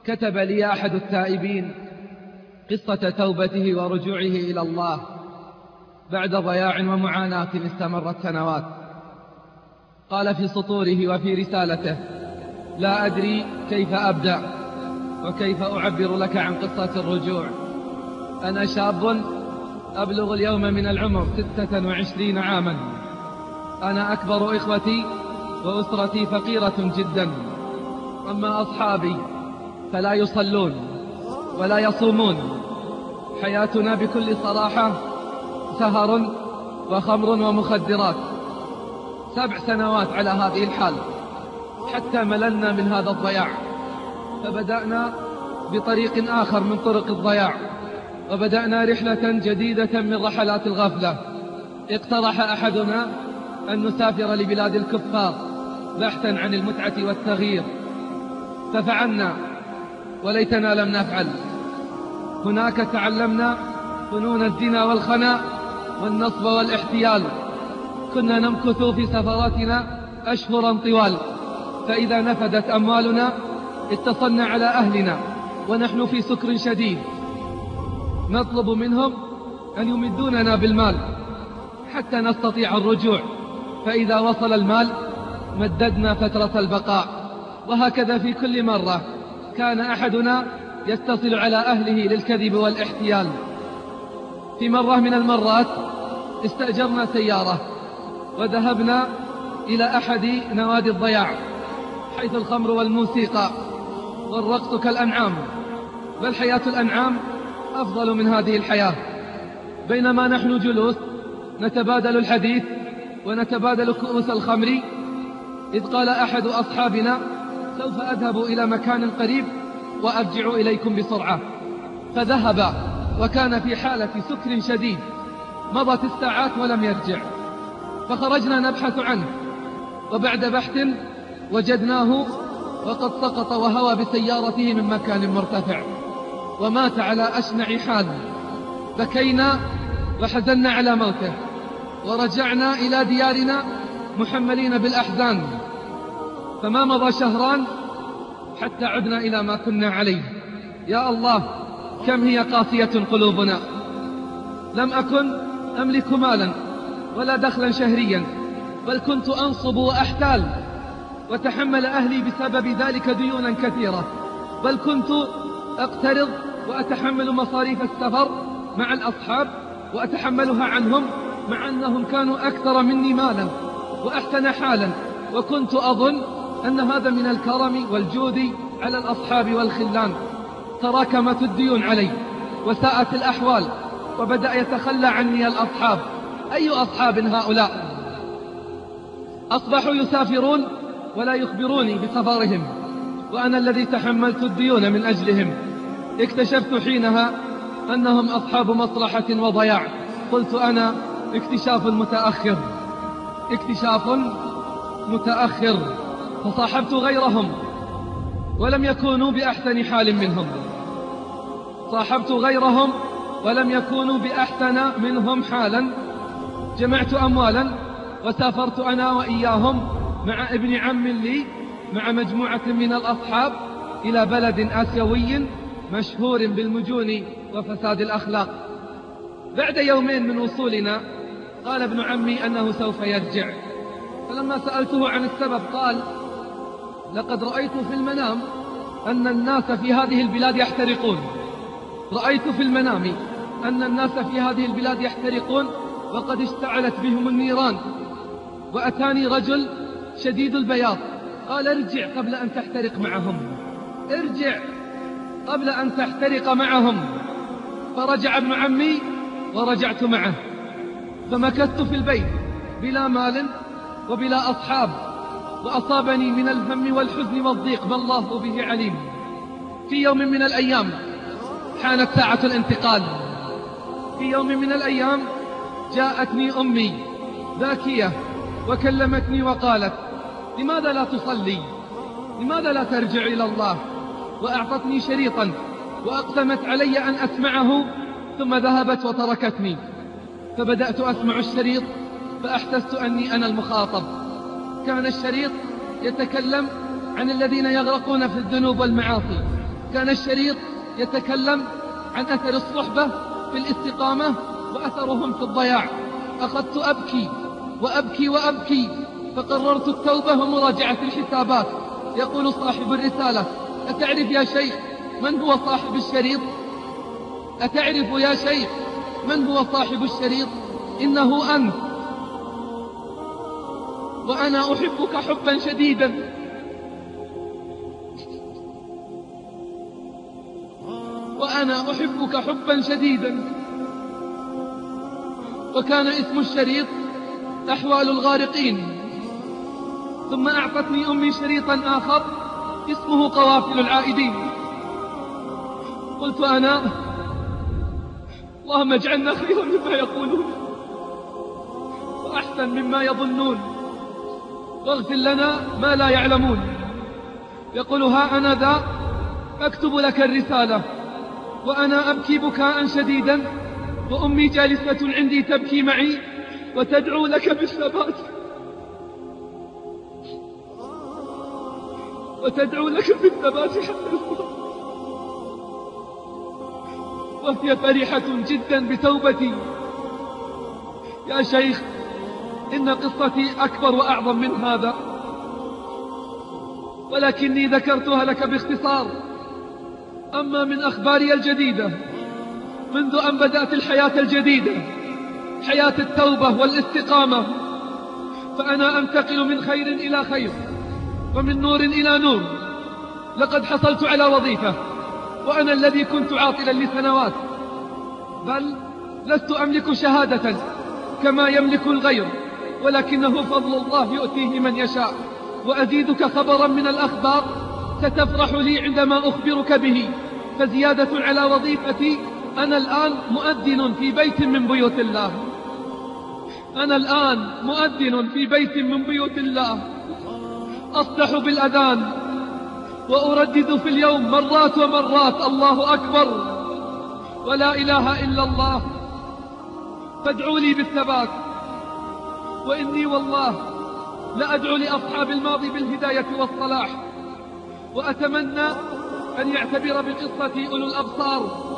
كتب لي أحد التائبين قصة توبته ورجوعه إلى الله بعد ضياع ومعاناة استمرت سنوات. قال في سطوره وفي رسالته: لا أدري كيف أبدأ وكيف أعبر لك عن قصة الرجوع. أنا شاب أبلغ اليوم من العمر 26 عاما. أنا أكبر إخوتي وأسرتي فقيرة جدا. أما أصحابي فلا يصلون ولا يصومون. حياتنا بكل صراحة سهر وخمر ومخدرات. 7 سنوات على هذه الحال حتى مللنا من هذا الضياع، فبدأنا بطريق آخر من طرق الضياع، وبدأنا رحلة جديدة من رحلات الغفلة. اقترح أحدنا أن نسافر لبلاد الكفار بحثا عن المتعة والتغيير، ففعلنا وليتنا لم نفعل. هناك تعلمنا فنون الزنا والخناء والنصب والاحتيال. كنا نمكث في سفراتنا أشهرا طوال، فإذا نفدت أموالنا اتصلنا على أهلنا ونحن في سكر شديد، نطلب منهم أن يمدوننا بالمال حتى نستطيع الرجوع، فإذا وصل المال مددنا فترة البقاء. وهكذا في كل مرة كان أحدنا يتصل على أهله للكذب والاحتيال. في مرة من المرات استأجرنا سيارة وذهبنا إلى أحد نوادي الضياع، حيث الخمر والموسيقى والرقص كالأنعام، بل حياة الأنعام أفضل من هذه الحياة. بينما نحن جلوس نتبادل الحديث ونتبادل كؤوس الخمر، إذ قال أحد أصحابنا: سوف أذهب إلى مكان قريب وأرجع إليكم بسرعة. فذهب وكان في حالة سكر شديد. مضت الساعات ولم يرجع، فخرجنا نبحث عنه، وبعد بحث وجدناه وقد سقط وهوى بسيارته من مكان مرتفع ومات على أشنع حال. بكينا وحزنا على موته، ورجعنا إلى ديارنا محملين بالأحزان. فما مضى شهران حتى عدنا إلى ما كنا عليه. يا الله، كم هي قاسية قلوبنا. لم أكن أملك مالا ولا دخلا شهريا، بل كنت أنصب وأحتال، وتحمل أهلي بسبب ذلك ديونا كثيرة، بل كنت أقترض وأتحمل مصاريف السفر مع الأصحاب وأتحملها عنهم، مع أنهم كانوا أكثر مني مالا وأحسن حالا. وكنت أظن أن هذا من الكرم والجود على الأصحاب والخلان. تراكمت الديون علي وساءت الأحوال، وبدأ يتخلى عني الأصحاب. أي أصحاب هؤلاء؟ أصبحوا يسافرون ولا يخبروني بسفرهم، وأنا الذي تحملت الديون من أجلهم. اكتشفت حينها أنهم أصحاب مصلحة وضياع. قلت أنا اكتشاف متأخر، فصاحبت غيرهم ولم يكونوا بأحسن حال منهم. صاحبت غيرهم ولم يكونوا بأحسن منهم حالا. جمعت أموالا وسافرت أنا وإياهم مع ابن عم لي مع مجموعة من الأصحاب إلى بلد آسيوي مشهور بالمجون وفساد الأخلاق. بعد يومين من وصولنا قال ابن عمي أنه سوف يرجع، فلما سألته عن السبب قال: لقد رأيت في المنام أن الناس في هذه البلاد يحترقون. رأيت في المنام أن الناس في هذه البلاد يحترقون وقد اشتعلت بهم النيران، وأتاني رجل شديد البياض قال: ارجع قبل أن تحترق معهم، ارجع قبل أن تحترق معهم. فرجع ابن عمي ورجعت معه، فمكثت في البيت بلا مال وبلا أصحاب، وأصابني من الهم والحزن والضيق ما الله به عليم. في يوم من الأيام حانت ساعة الانتقال. في يوم من الأيام جاءتني أمي باكية وكلمتني وقالت: لماذا لا تصلي؟ لماذا لا ترجع إلى الله؟ وأعطتني شريطا وأقسمت علي أن أسمعه، ثم ذهبت وتركتني. فبدأت أسمع الشريط فأحسست أني أنا المخاطب. كان الشريط يتكلم عن الذين يغرقون في الذنوب والمعاصي، كان الشريط يتكلم عن أثر الصحبة في الاستقامة وأثرهم في الضياع. أخذت أبكي وأبكي وأبكي، فقررت التوبة ومراجعة الحسابات. يقول صاحب الرسالة: أتعرف يا شيخ من هو صاحب الشريط؟ أتعرف يا شيخ من هو صاحب الشريط؟ إنه أنت، وأنا أحبك حبا شديدا. وأنا أحبك حبا شديدا. وكان اسم الشريط أحوال الغارقين. ثم أعطتني أمي شريطا آخر اسمه قوافل العائدين. قلت أنا: اللهم اجعلنا خيرا مما يقولون وأحسن مما يظنون، واغفر لنا ما لا يعلمون. يقول: ها أنا ذا أكتب لك الرسالة وأنا أبكي بكاء شديدا، وأمي جالسة عندي تبكي معي وتدعو لك بالثبات، وتدعو لك بالثبات حتى الموت. وهي فرحة جدا بتوبتي. يا شيخ، إن قصتي أكبر وأعظم من هذا، ولكني ذكرتها لك باختصار. أما من أخباري الجديدة منذ أن بدأت الحياة الجديدة، حياة التوبة والاستقامة، فأنا أنتقل من خير إلى خير ومن نور إلى نور. لقد حصلت على وظيفة، وأنا الذي كنت عاطلا لسنوات، بل لست أملك شهادة كما يملك الغير، ولكنه فضل الله يؤتيه من يشاء. وأزيدك خبرا من الأخبار ستفرح لي عندما أخبرك به. فزيادة على وظيفتي، أنا الآن مؤذن في بيت من بيوت الله. أنا الآن مؤذن في بيت من بيوت الله، أصدح بالأذان وأردد في اليوم مرات ومرات: الله أكبر ولا إله إلا الله. فادعوا لي بالثبات، وإني والله لأدعو لأصحاب الماضي بالهداية والصلاح، وأتمنى أن يعتبر بقصتي أولو الأبصار